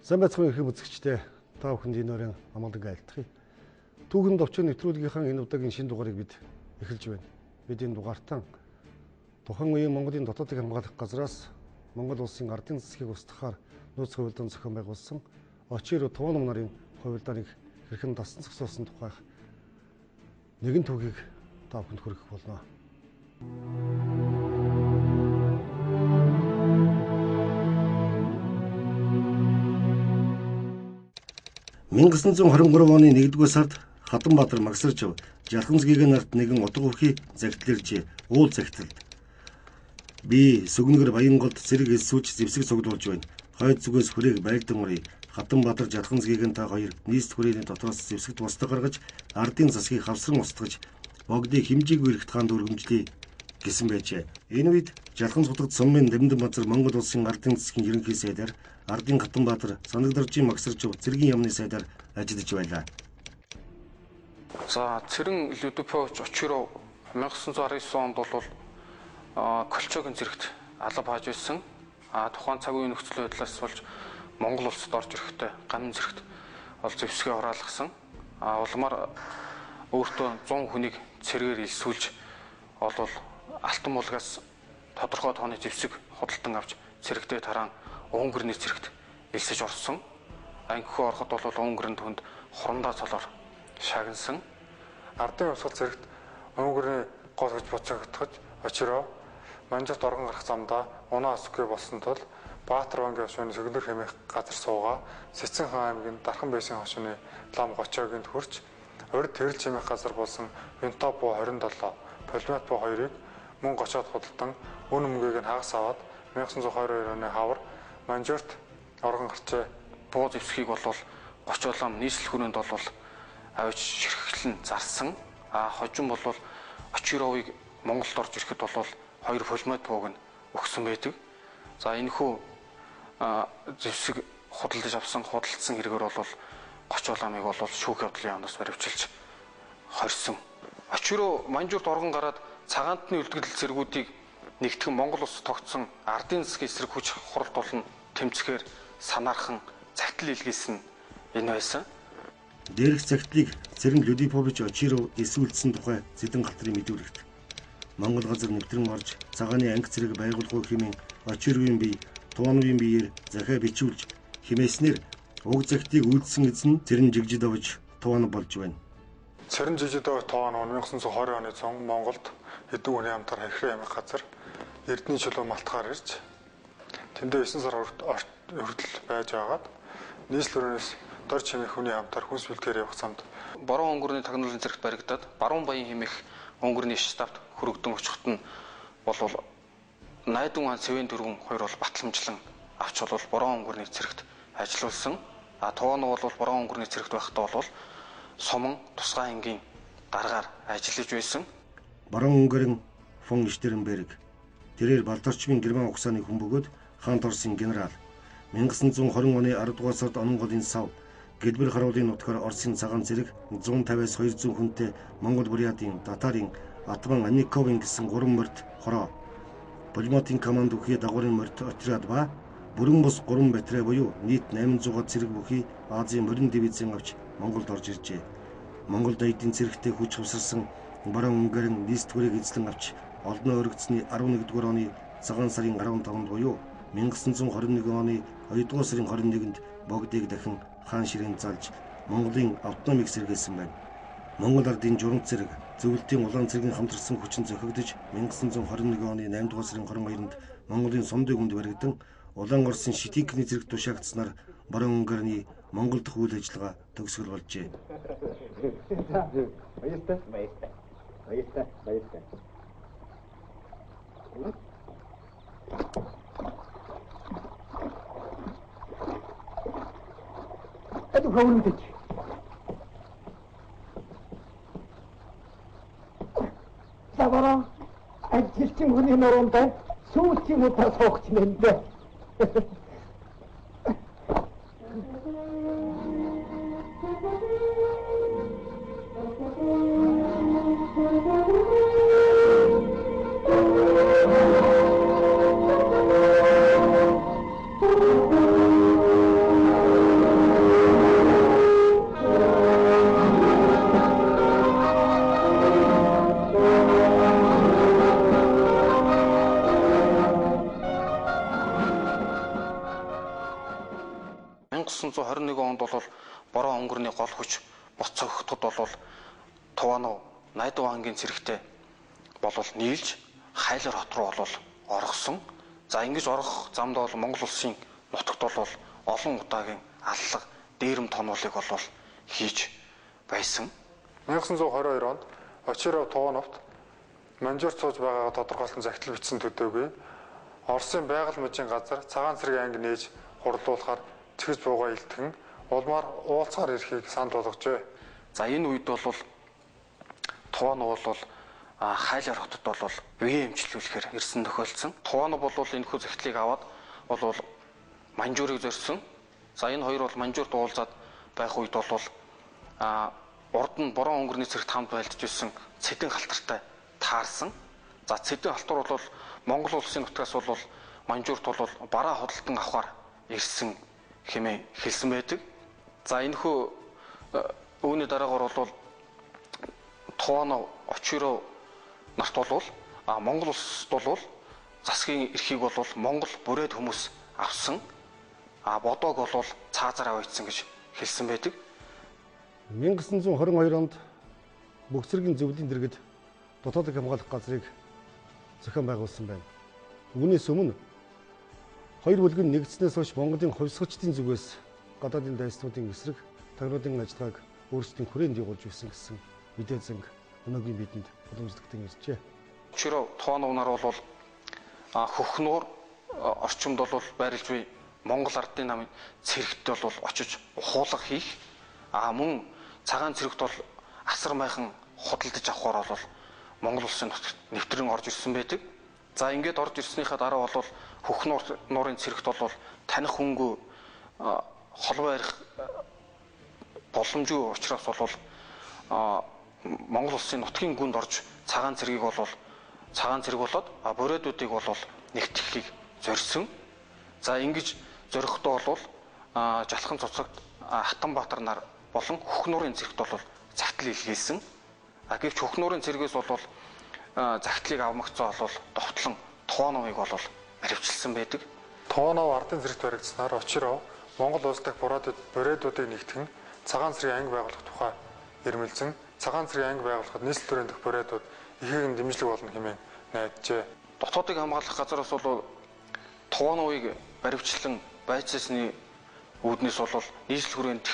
Сайн байцгаана их үзэгчдээ та бүхэнд энэ өрийн амгалан айлтгая. Түүхэн товчхон нэвтрүүлгийнхаа энэ удаагийн шинэ дугаарыг бид эхэлж байна. Бид энэ дугаартаа тухайн үеийн Монголын дотоодыг хамгаалах газраас Монгол улсын ардын засгийг устгахаар нууц хувилдаан зохион байгуулсан Очир Туван нарын хувилдааныг хэрхэн дасан зогсоосон тухайх нэгэн түүхийг та бүхэнд хүргэх болно. 1923 оны 1-р сард Хатанбаатар Магсаржав Жалханцгийн нарт нэгэн утга ухий загтлэрж уул загталд би сүгнэгэр Баянголд зэрэг элсүүч зэвсэг цуглуулж байна. Хойд зүгээс хүрээг байлдан урыг. Хатанбаатар Жалханцгийн та хоёр нийс хүрээний дотроос зэвсэгт босдог гаргаж ардын засгийг хавсран устгаж богдыг хэмжээгүй эрхт хаанд өргөмжлөе гэсэн байжээ. Энэ үед Жалханц хотод Сумын Дэмдэн Базар Монгол улсын ардын засгийн ерөнхий сайдаар ардын Хатанбаатар Санагдоржийн Магсаржав цэргийн яамны сайдаар ажиллаж байлаа. За Цэрэн Людопович Очиров 1919 онд бол Колчогийн зэрэгт алба хааж байсан. Тухайн цаг үеийн нөхцөл байдлаас болж Монгол улсад орж ирэхдээ гамн зэрэгт ол зэвсгээ хураалгасан. Улмаар өөртөө 100 хүнийг цэргээр илсүүлж олвол Алтан булгаас тодорхой тооны зэвсэг худалдан авч цэрэгтэй тараан Унгарын цэрэгт элсэж орсон. Ангихуу ороход бол Унгарын түнд хурандаа цолоор шагнасан. Ардын усгал зэрэгт Унгарын гол гэж буцагдахж Очиров Манжурт орон гарах замдаа унаа асгүй болсон тул Баатар бангийн хошууны сөгнөр хэмээх газар суугаа Сэцэн хаан аймгийн Дархан Бэйсийн хошууны лам Гочоогинд хүрч урд тэрэл хэмээх газар болсон Винтоп буу 27 Полимат буу 2-ыг мөн гочоод худалдан үн мөнгийг нь хагас аваад 1922 оны хавар Манжурт орон гарчээ. Буу зэвсгийг бол гочоолом нийслэл хүрээнд бол авч ширхглэн зарсан. Хожим бол Очировыг Монголд орж ирэхэд бол 2 полимат бууг нь өгсөн байдаг. За энэхүү зэвсэг худалдаж авсан худалдсан хэрэгээр бол гочооломыг бол шүүх явдлын яамнаас баривчилж хорьсон. Очиров Манжурт оргон гараад цагаантны үлдгэдэл зэргүүдийг нэгтгэн Монгол улс тогтсон ардын засгийн эсрэг хүч хуралд болон тэмцэхээр санаархан загтал илгээсэн энэ байсан. Дээрх загтлыг Цэрэн Людопович Очиров эсвүүлсэн тухай Зэдэн Галтрын мэдүүлэгт Монгол газар нэвтрэн орж цагааны анги цэрэг байгуулгыг хэмээн Очировын бие Тувановын биеэр захиа бичүүлж химээснээр уг загтыг үйлдсэн эзэн Цэрэн Жигжидович Туванов болж байна. Цэрэн Жигжидович Туванов 1920 оны цон Монголд хэдэн хүний хамтар Харьхрын аймаг газар Эрдэнэ чулуу малтахаар ирж тэндээ 9 сар хүртэл байж байгаад нийслэл өрөөс дор чимээ хүний хамтар хүнс бэлтгэр явах замд Бороо өнгөрний тагнуулын зэрэгт баригдаад Баруун Баян хэмээх өнгөрний штабт хүрэгдэн очихт нь бол Найдан хаан Цэвэн дөрвөн хоёр бол батламжлан авч бол Бороо өнгөрний зэрэгт ажиллуулсан. Туванов бол Бороо өнгөрний зэрэгт байхдаа бол Суман тусгай ангийн гаргаар ажиллаж байсан. Бороо өнгөрн фон Штернберг тэрээр Балдорчмын Герман ухсааны хүн бөгөөд хаант Орсын генерал 1920 оны 10 дугаар сард Ононголын сав Гэлбэр харуулын нутгаар Орсын цагаан зэрэг 150-аас 200 хүнтэй Монгол Бурятын, Татарын, Атман Анниковын гэсэн 3 морьт хороо Полиматын команд бүхий дагуурын морьт отряд ба бүрэн бус 3 батарей буюу нийт 800 зэрэг бүхий Азийн морин дивизийн авч Монголд орж иржээ. Монголд эдийн зэрэгтэй хүч хусарсан Бороо өнгөрн нийс төрийг эзлэн авч олдноо өргөцсөний 11-р оны цагаан сарын 15-нд буюу 1921 оны 2-р сарын 21-нд богдыг дахин хаан ширээн залж Монголын автономик сэргээсэн байна. Монгол ардын журам цэрэг зөвлөлтийн улаан цэргийн хамтарсан хүчин зохигдож 1921 оны 8-р сарын 22-нд Монголын Сомдын хүнд баригдан Улаан Орсын Шитикний зэрэг тушаагдсанаар Бороо өнгөрний Монгол дахь үйл ажиллагаа төгсгөл болжээ. Это хаврындыч. Савара ажилчин хүний нуруунд сүүлчийн удаа суугч нэмдэ. 1921 онд бол Бороо өнгөрний гол хүч буцагдахад бол Туванов Найдван ангийн цэрэгтэй болол нийлж Хайлар хот руу бол оргосон. За ингэж орох замд бол Монгол улсын нутагт бол олон удаагийн аллах дээрэм тонуулыг бол хийж байсан. 1922 онд Очиров Тувановт манжуур цууж байгаагаа тодорхойлсон захидал бичсэн төдөөгүй Оросын байгаль мужийн газар цагаан цэргийн анги нээж хурлуулахаар цэгц буугаа илтгэн улмаар уулзгаар ирэхийг санал болгожээ. За энэ үед бол Туванов бол Хайлар хотод бол үеийн эмчилүүлэхээр ирсэн тохиолдсон. Туванов бол энэхүү захидлыг аваад бол манжуурыг зорьсон. За энэ хоёр бол манжуурд уулзаад байх үед бол урд нь Бороо өнгөрний цэрэгт хамт байлдж ирсэн цэдэн халтартай таарсан. За цэдэн халтар бол Монгол улсын нутгаас бол манжуурт бол бараа худалдан авахар ирсэн хэмээн хэлсэн байдаг. За энэхүү үүний дараагаар бол Туванов Очиров нарт бол Монгол улсд бол засгийн эрхийг бол Монгол бүрээд хүмүүс авсан. Бодоог бол цаазаар авъяцсан гэж хэлсэн байдаг. 1922 онд Бүх зэргийн зөвлөлийн дэргэд дотоодыг хамгаалах газрыг зохион байгуулсан байна. Үүнээс өмнө хоёр бүлэг нь нэгдснээс хойш Монголын хувьсгалчдын зүгээс гадаадын дайснуудын эсрэг тагнуудын ажиллагааг өөрсдийн хүрээнд явуулж ирсэн гэсэн мэдээ зэнг өнөөгийн бидэнд уламжлагдсан иржээ. Очиров Туванов нар бол хөхнөр орчимд бол байрлж буй Монгол ардын намын цэрэгт бол очиж ухуулга хийх мөн цагаан цэрэгт бол асар майхан худалдаж авахаар бол Монгол улсын нутагт нэвтрэн орж ирсэн байдаг. За ингээд орж ирснийхаа дараа бол хөхнөр нуурын цэрэгт бол таних хөнгөө холбоо ярих боломжгүй учраас бол Монгол улсын нутгийн гүнд орж цагаан цэргийг бол цагаан цэрэг болоод боройдуудыг бол нэгтгэхийг зорьсон. За ингэж зорихдоо бол Жалхан цуцагт Хатанбаатар нар болон Хөхнурын цэрэгт бол загтал илгээсэн. Гэвч Хөхнурын цэргээс бол загтлыг авмагцаа бол довтлон Тувановыг бол баривчилсан байдаг. Туванов ардын цэрэгт баригдсанаар Очиров Монгол улс дахь боройдуудыг нэгтгэн цагаан цэргийн анги байгуулах тухай ирмэлзэн цагаан цэргийн анги байгуулахад нийслэл төрийн дэх боройдууд ихээхэн дэмжлэг болно хэмээн найджээ. Дотоодыг хамгаалах газараас бол Тувановыг баривчлан байцаасны үүднээс бол нийслэл хүрээнд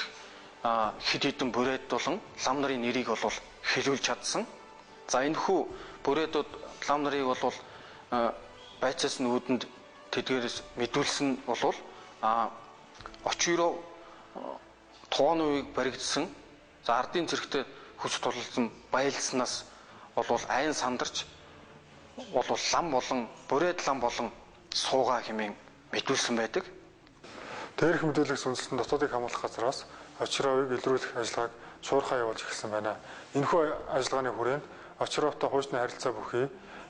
хэд хэдэн боройд болон лам нарын нэрийг бол хэлүүлж чадсан. За энэхүү боройдууд лам нарыг бол байцаасны үүдэнд тэдгээрээс мэдүүлсэн бол Очиров Тувановыг баригдсан. За ардын цэрэгтээ хүч тулалсан байлснаас бол айн сандарч бол лам болон боройд лам болон суугаа хэмээн мэдүүлсэн байдаг. Тэрх мэдүүлэгс үндэстэн дотоодыг хамгаалах газраас Очировыг илрүүлэх ажиллагааг шуурхаа явуулж эхэлсэн байна. Энэхүү ажиллагааны хүрээнд Очировтой хуучны харилцаа бүхий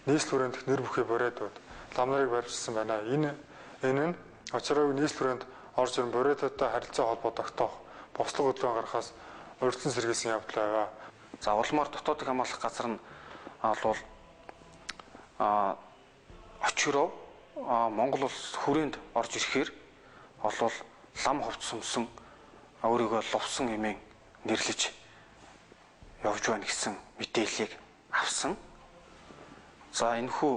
нийслэл хүрээнд нэр бүхий боройдууд лам нарыг барьжсан байна. Энэ нь Очировыг нийслэл хүрээнд орж ирэн боройдуудтай харилцаа холбоо тогтоох бослог хөдөлгөөн гаргахаас урьдчилан сэргийлсэн явдал байв. За улмаар дотоодыг хамгаалах газар нь бол Очиров Монгол улс хүрээнд орж ирэхээр бол лам ховц сүмсэн өөрийгөө лувсан хэмээн нэрлэж явж байна гэсэн мэдээллийг авсан. За энэхүү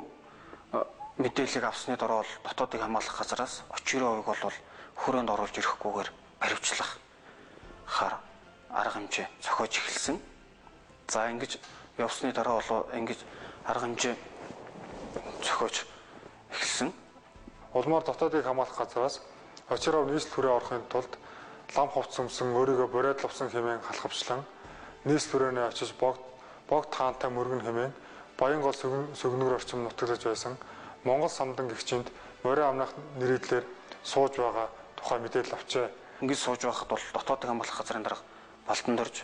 мэдээллийг авсны дараа бол дотоодыг хамгаалах газараас Очировыг бол хүрээнд оруулж ирэхгүйгээр баривчлах арга хэмжээ зохиож эхэлсэн. За ингэж явсны дараа бол ингэж арга хэмжээ зохиож эхэлсэн. Улмаар дотоодыг хамгаалах газараас Очиров нийслэл хүрээ орохын тулд лам ховц өмсөн өөрийгөө боройдловсон хэмээн халахвчлан нийслэл хүрээний очиж богд хаантай мөргөн хэмээн Баянгол сүгнэгэр орчим нутаглаж байсан Монгол самдан гэгчинд морин амнах нэрийдлэр сууж байгаа тухай мэдээлэл авчээ. Ингэж сууж байхад бол дотоодыг хамгаалах газрын дарга Балтанд орж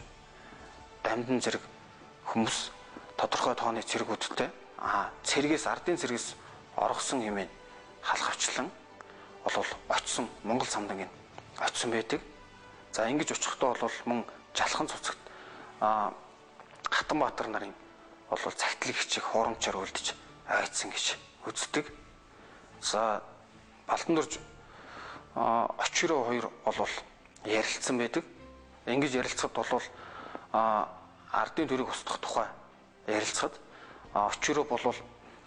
дамдын зэрэг хүмүүс тодорхой тооны цэргүүдтэй цэргээс ардын цэргээс оргосон хэмээн халахвчлан бол очсон Монгол самдан очсон байдаг. За ингэж очихдоо бол мөн Жалхан цуцагт Хатанбаатар нарын бол цагтлыг хичээх хуурамчаар үлдэж айцсан гэж үздэг. За Балтанд орж Очиров хоёр бол ярилцсан байдаг. Ингэж ярилцахад бол ардын төрийг устгах тухай ярилцахад очироо бол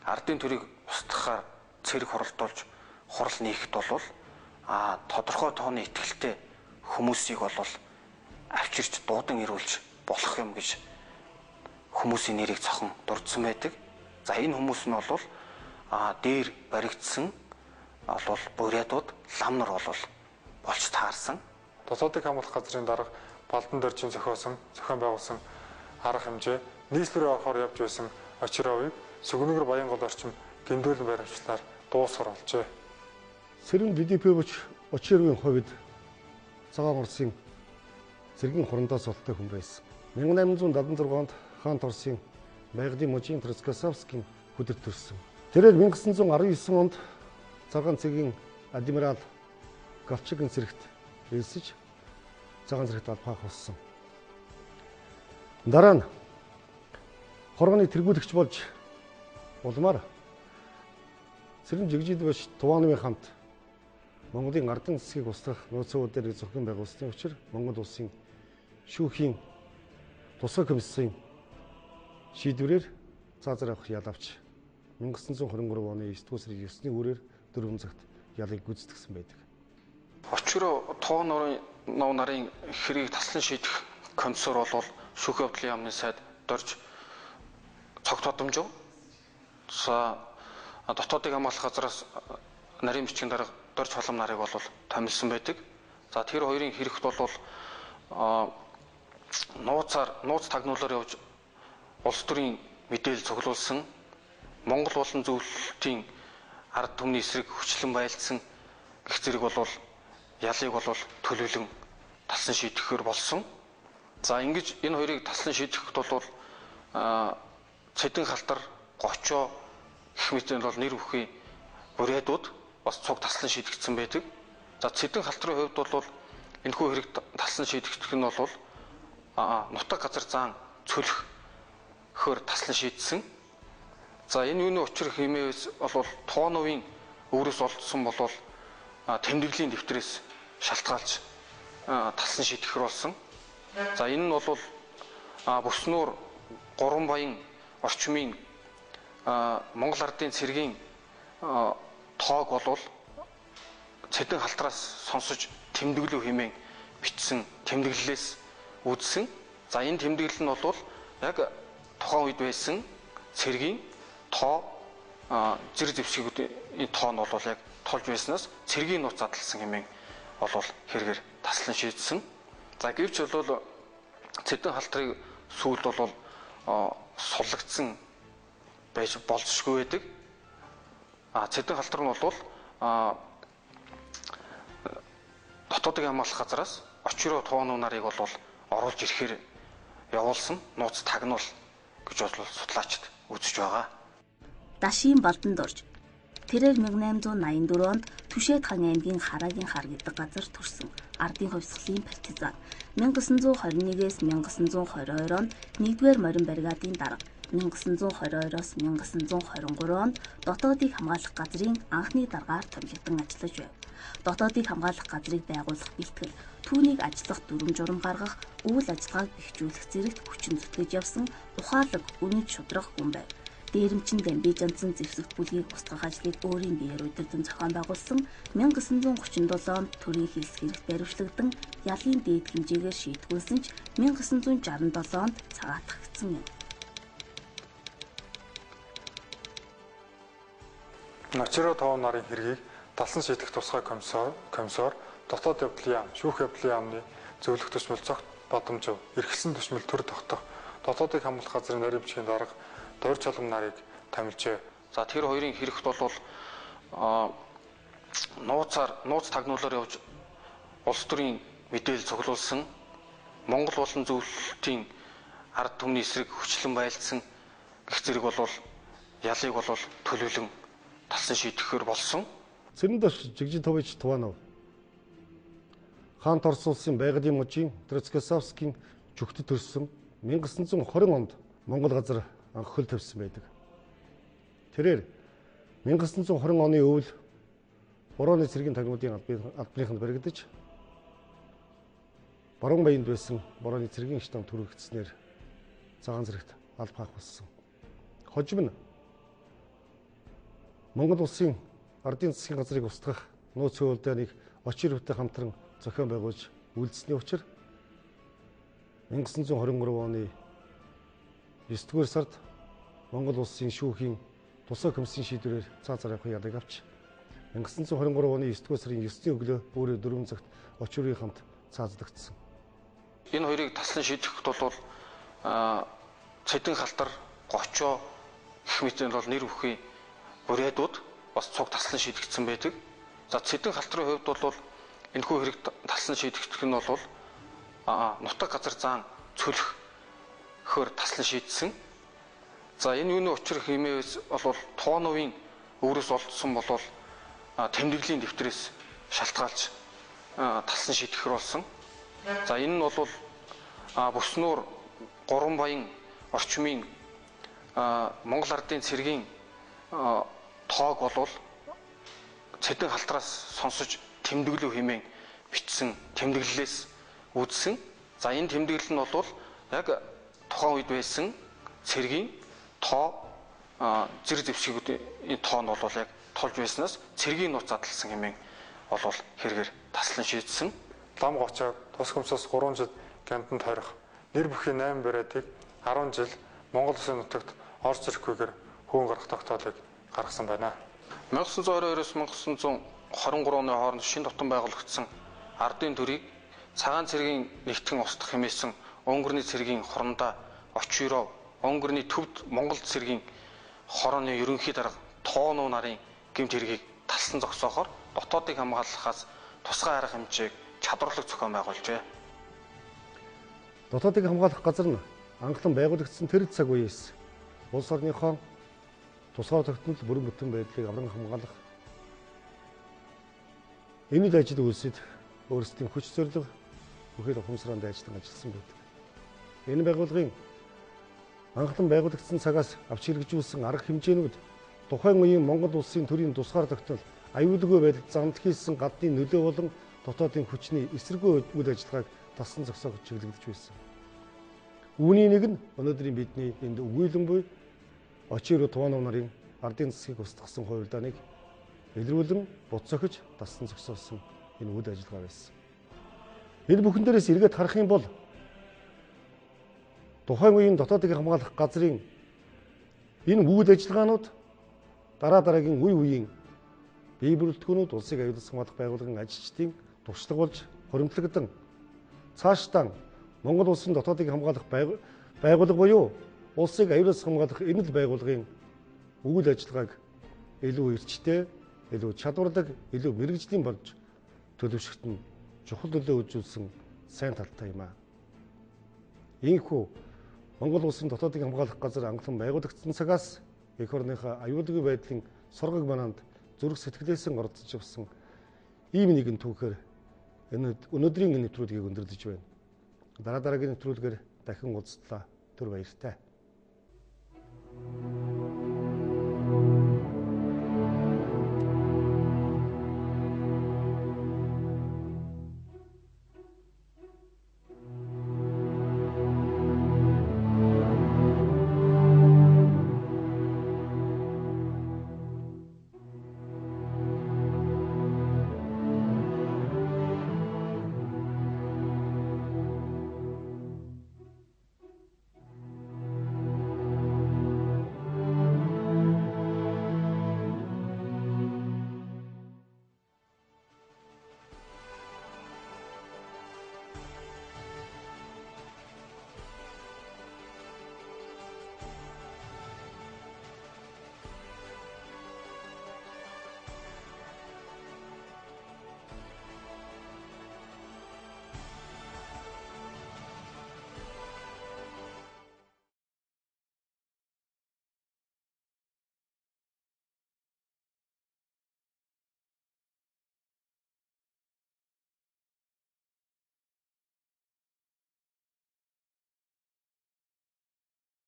ардын төрийг устгахаар цэрэг хоролдуулж хурал нийхэд бол тодорхой тооны итгэлтэй хүмүүсийг бол авчирч дуудан ирүүлж болох юм гэж хүмүүсийн нэрийг цохон дурдсан байдаг. За энэ хүмүүс нь бол дээр баригдсан бол бурятууд лам нар бол болж таарсан. Дотоодыг хамгаалах газрын дарга Балдан Доржийн зохион байгуулсан арга хэмжээ нийслэлээр орохоор явж байсан Очировыг Сүгнэгэр Баянгол орчим гэмдүүлэн баримтлаар дуусгар олжээ. Сэрэн ДДП-ч Очировын хувьд цагаан Орсын цэргийн хурандаас олтой хүн байсан. 1876 онд Хаан Торсын Байгдын мужийн Троцкосовскийн хүдэрт төрсөн. Тэрээр 1919 онд цагаан цэгийн адмирал Галчигын цэрэгт элсэж цагаан цэрэгт албаах болсон. Дараа нь хорооны тэргүүлэгч болж улмаар Сэрэн Жигжид баш Туваанмын хамт Монголын ардын засгийг устгах нөөцөө дээр зохион байгуулсны учир Монгол улсын шүүхийн тусгай комиссийн шийдвэрээр цаазаар авах ял авч 1923 оны 9-р сарын 9-ний үрээр 4 цагт ялыг гүйцэтгсэн байдаг. Очироо Тувaan нарын хэргийг таслан шийдэх комиссар бол шүүхийн явдлын яамны сайд дорж цогт тодомжив. За дотоодыг хамгаалах газраас нарийн бичгийн дарга дорж холом нарыг бол томилсон байдаг. За тэр хоёрын хэрэгт бол нууц тагнуулаар явж улс төрийн мэдээлэл цуглуулсан, Монгол болон зөвлөлтийн ард түмний эсрэг хүчлэн байлдсан гэх зэрэг бол ялыг бол төлөвлөн таслан шийдэхээр болсон. За ингэж энэ хоёрыг таслан шийдэхэд бол Цэдэн Халтар, Гочоо гэх мэтийн бол нэр бүхий бурятууд бас цуг таслан шийдэгдсэн байдаг. За Цэдэн Халтарын хувьд бол энэхүү хэрэг таслан шийдэгдэх нь бол нутаг газар заан цөлөх хөр таслан шийдсэн. За энэ юуны учир хэмээвс бол Тооновын өврөөс олдсон бол тэмдэглэлийн дэвтрээс шалтгаалж таслан шийдэхэр болсон. За энэ нь бол Бүснуур Гурван Баян орчмын Монгол ардын цэргийн тоог бол Цэдэн Халтараас сонсож тэмдэглэв хэмээн бичсэн тэмдэглэлээс үүдсэн. За энэ тэмдэглэл нь бол яг тухайн үед байсан цэргийн тоо зэрэг зэвсгүүдийн тоо нь бол яг толж байснаас цэргийн нууц задлсан хэмээн бол хэрэгээр таслан шийдсэн. За гэвч бол Цэдэн Халтарыг сүүлд бол суллагдсан байж болзошгүй байдаг. Цэдэн Халтар нь бол дотоодыг хамгаалах газраас Очироо Тувaan нарыг бол оруулж ирэхээр явуулсан нууц тагнуул гэж бол судлаачид үзэж байгаа. Дашийн Балдан Дорж тэрээр 1884 онд Түшээд хаан аймгийн Хараагийн хар гэдэг газар төрсөн ардын хувьсгалын партизан. 1921-ээс 1922 онд 1-р морин бригадын дарга, 1922-оос 1923 онд дотоодыг хамгаалах газрын анхны даргаар томилогдсон ажиллаж байв. Дотоодыг хамгаалах газрыг байгуулах бэлтгэл, түүнийг ажиллах дүрм журам гаргах, үйл ажиллагааг бэхжүүлэх зэрэгт хүчин зүтгэж явсан ухаалаг, үнэт шудрах хүн байв. Дээрэмчин Дамбижанцан зэвсэгт бүлгийг устгах ажлыг өөрийн биеэр удирдан зохион байгуулсан 1937 онд төрийн хэлс хэрэгт баривчлагдан ялын дээд хэмжээгээр шийтгүүлсэн ч 1967 онд цагаатгагдсан юм. Очироо Тувaan нарын хэргийг таслан шийдэх тусгай комиссар дотоод явдлын яам, шүүх явдлын яамны зөвлөх төсмөл цогт бодомжив, эрхэлсэн төсмөл төр тогтох, дотоодыг хамгаалах газрын нарийн бичгийн дарга Дорж холом нарыг томилжээ. За тэр хоёрын хэрэгт бол нууц тагнуулаар явж улс төрийн мэдээлэл цуглуулсан, Монгол болон зөвлөлтийн ард түмний эсрэг хүчлэн байлдсан гэх зэрэг бол ялыг бол төлөвлөн таслан шийдэхээр болсон. Сэрэн Жигжид Туваанов Хаан Торс улсын Байгдын мужийн Троцкосовскийн жүгтэд төрсөн 1920 онд Монгол газар анх хөл тавьсан байдаг. Тэрээр 1920 оны өвөл Борооны цэргийн тагнуудын албаныханд баригдаж Борон баянд байсан борооны цэргийн штам түрэгдснээр цагаан зэрэгт алба хаах болсон. Хожим нь Монгол улсын ардын засгийн газрыг устгах нууц хуулианыг Очир хөвтэй хамтран зохион байгуулж үйлдсэний учир 1923 оны 9-р сард Монгол улсын шүүхийн тусгай комиссийн шийдвэрээр цаазаар явах ялыг авч 1923 оны 9-р сарын 9-ний өглөө өөрөө 4 цагт Очирын хамт цаазлагдсан. Энэ хоёрыг таслан шийдэхэд бол Цэдэн Халтар, Гочоо гэх мэт бол нэр бүхий бурайдууд бас цуг таслан шийдэгдсэн байдаг. За Цэдэн Халтарын хувьд бол энэхүү хэрэг таслан шийдэгдэх нь бол нутаг газар заан цөлөхөөр таслан шийдсэн. За энэ юуны учир хэмээс бол Тооновын өврөөс олдсон бол тэмдэглэлийн дэвтрээс шалтгаалж таслан шийдэхэр болсон. За энэ нь бол Бүснуур, Гурван баян орчмын Монгол ардын цэргийн тоог бол Цэдэн Халтараас сонсож тэмдэглэв хэмээн бичсэн тэмдэглэлээс үүдсэн. За энэ тэмдэглэл нь бол яг тухайн үед байсан цэргийн тоо зэр зэвсгүүдийн тоо нь бол яг толж байснаас цэргийн нууц задлсан хэмээн бол хэрэгээр таслан шийдсэн. Лам Гочоог тус хөмсөс 3 жил гямтанд хорих, нэр бүхий 8 бариадыг 10 жил Монгол Улсын нутагт орж ирхгүйгээр хүүн гарах тогтоолыг гаргасан байна. 1922-оос 1923 оны хооронд шин дотн байгуулагдсан ардын төрийг цагаан цэргийн нэгтгэн устгах хэмээсэн Унгарын цэргийн хорондоо Очиров, Унгарын төвд Монгол цэргийн хорооны ерөнхий дарга Тоонуу нарын гэмт хэргийг талсан зогсоохоор дотоодыг хамгаалахаас тусгай арга хэмжээг чадварлаг зохион байгуулжээ. Дотоодыг хамгаалах газар нь анхлан байгуулагдсан тэр цаг үеэс улс орныхоо тусгай тогтнол бүрэн бүтэн байдлыг авран хамгаалах энэ л ажил үйлсэд өөрсдийн хүч зорилго бүхэл ухамсараар ажилласан байдаг. Энэ байгууллагын анхлан байгуулагдсан цагаас авч хэрэгжүүлсэн арга хэмжээнүүд тухайн үеийн Монгол улсын төрийн тусгаар тогтнол аюулгүй байдалд замд хийсэн гадны нөлөө болон дотоодын хүчний эсэргүй үйл ажиллагааг тассан зогсоож чиглэгдэж байсан. Үүний нэг нь өнөөдрийн бидний энд өгүүлэн буй Очир Тооновын нарын ардын засгийг устгасан хувилдааныг илрүүлэн буцаахж тассан зогсоосон энэ үйл ажиллагаа байсан. Энэ бүхэн дээрээс эргээд харах юм бол тухайн үеийн дотоодыг хамгаалах газрын энэ үйл ажиллагаанууд дараа дараагийн үе үеийн бие бүрэлдэхүүнүүд улсыг аюулсан хамгаалах байгууллагын ажилчдын туршлага болж хоримтлагдан цаашдаа Монгол улсын дотоодыг хамгаалах байгууллага буюу улсыг аюулсан хамгаалах энэ л байгууллагын үйл ажиллагааг илүү эрчтэй, илүү чадвартай, илүү мэрэгжлийн болж төлөвшөхт нь чухал нөлөө үзүүлсэн сайн талтай юм аа. Ийхүү Монгол улсын дотоодыг хамгаалах газар анхлан байгуулагдсан цагаас эх орныхоо аюулгүй байдлын сургаг мананд зүрх сэтгэлээсээ орцож явсан ийм нэгэн түүхээр өнөөдрийн энэ нэвтрүүлгийг өндөрлөж байна. Дараагийн нэвтрүүлгээр дахин уулзлаа. Түр баяртай.